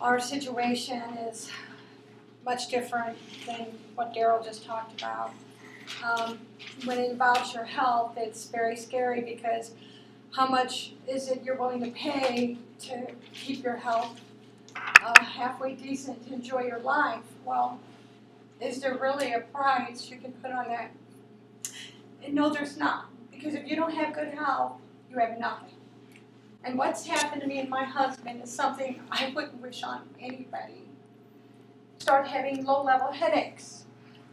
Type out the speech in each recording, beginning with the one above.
Our situation is much different than what Daryl just talked about. When it involves your health, it's very scary because how much is it you're willing to pay to keep your health halfway decent to enjoy your life? Well, is there really a price you can put on that? And no, there's not. Because if you don't have good health, you have nothing. And what's happened to me and my husband is something I wouldn't wish on anybody. Start having low-level headaches.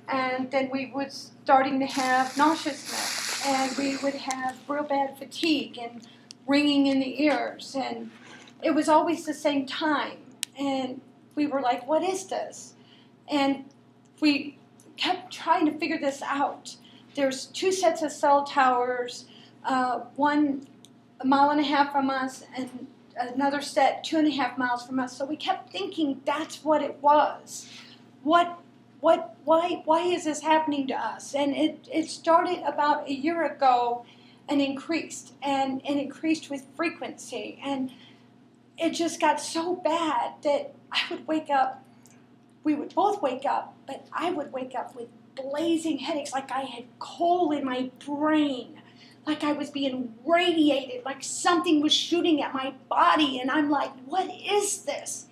And then we would starting to have nauseousness. And we would have real bad fatigue and ringing in the ears. And it was always the same time. And we were like, what is this? And we kept trying to figure this out. There's 2 sets of cell towers, one 1.5 miles from us and another set 2.5 miles from us. So we kept thinking that's what it was. Why is this happening to us? And it started about a year ago and increased with frequency. And it just got so bad that I would wake up, we would both wake up, but I would wake up with blazing headaches, like I had coal in my brain, like I was being radiated, like something was shooting at my body, and I'm like, what is this?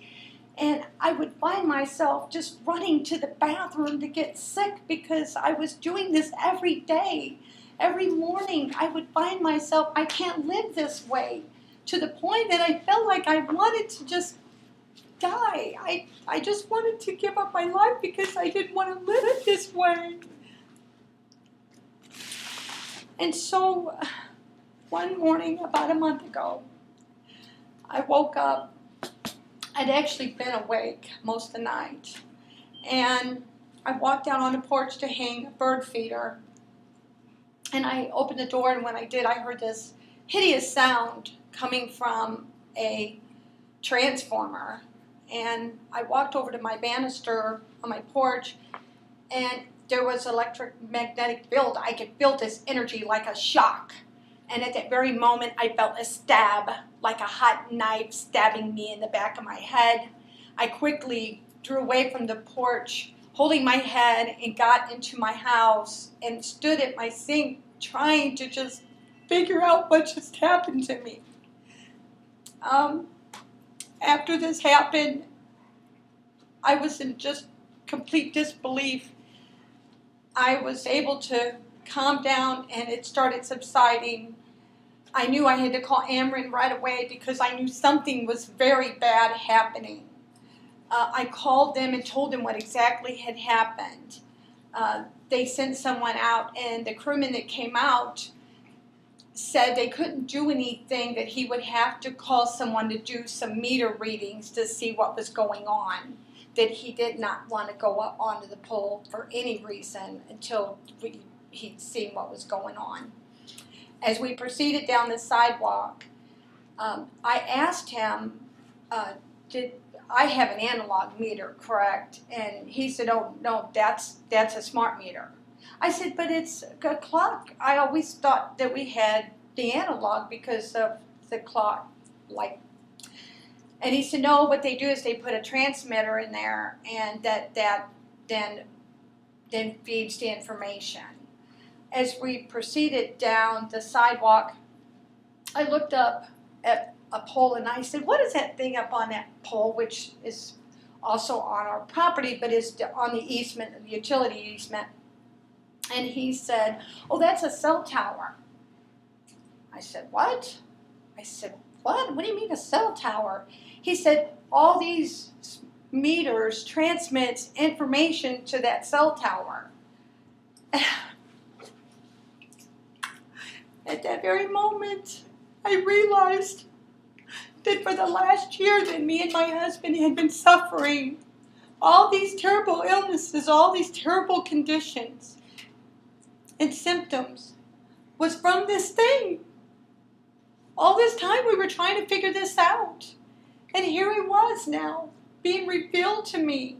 And I would find myself just running to the bathroom to get sick because I was doing this every day. Every morning I would find myself, I can't live this way, to the point that I felt like I wanted to just die. I just wanted to give up my life because I didn't want to live it this way. And so one morning about a month ago, I woke up. I'd actually been awake most of the night. And I walked out on the porch to hang a bird feeder. And I opened the door, and when I did, I heard this hideous sound coming from a transformer. And I walked over to my banister on my porch, and there was electromagnetic field. I could feel this energy like a shock. And at that very moment, I felt a stab, like a hot knife stabbing me in the back of my head. I quickly drew away from the porch, holding my head, and got into my house and stood at my sink trying to just figure out what just happened to me. After this happened, I was in just complete disbelief. I was able to calm down, and it started subsiding. I knew I had to call Ameren right away because I knew something was very bad happening. I called them and told them what exactly had happened. They sent someone out, and the crewman that came out said they couldn't do anything, that he would have to call someone to do some meter readings to see what was going on, that he did not want to go up onto the pole for any reason until he'd seen what was going on. As we proceeded down the sidewalk, I asked him, did I have an analog meter, correct? And he said, oh, no, that's a smart meter. I said, but it's a clock. I always thought that we had the analog because of the clock. And he said, no, what they do is they put a transmitter in there, and that then feeds the information. As we proceeded down the sidewalk, I looked up at a pole, and I said, what is that thing up on that pole, which is also on our property, but is on the easement, the utility easement? And he said, oh, that's a cell tower. I said, what? I said, what? What do you mean a cell tower? He said, all these meters transmits information to that cell tower. At that very moment, I realized that for the last year that me and my husband had been suffering all these terrible illnesses, all these terrible conditions and symptoms was from this thing. All this time we were trying to figure this out. And here it was now, being revealed to me.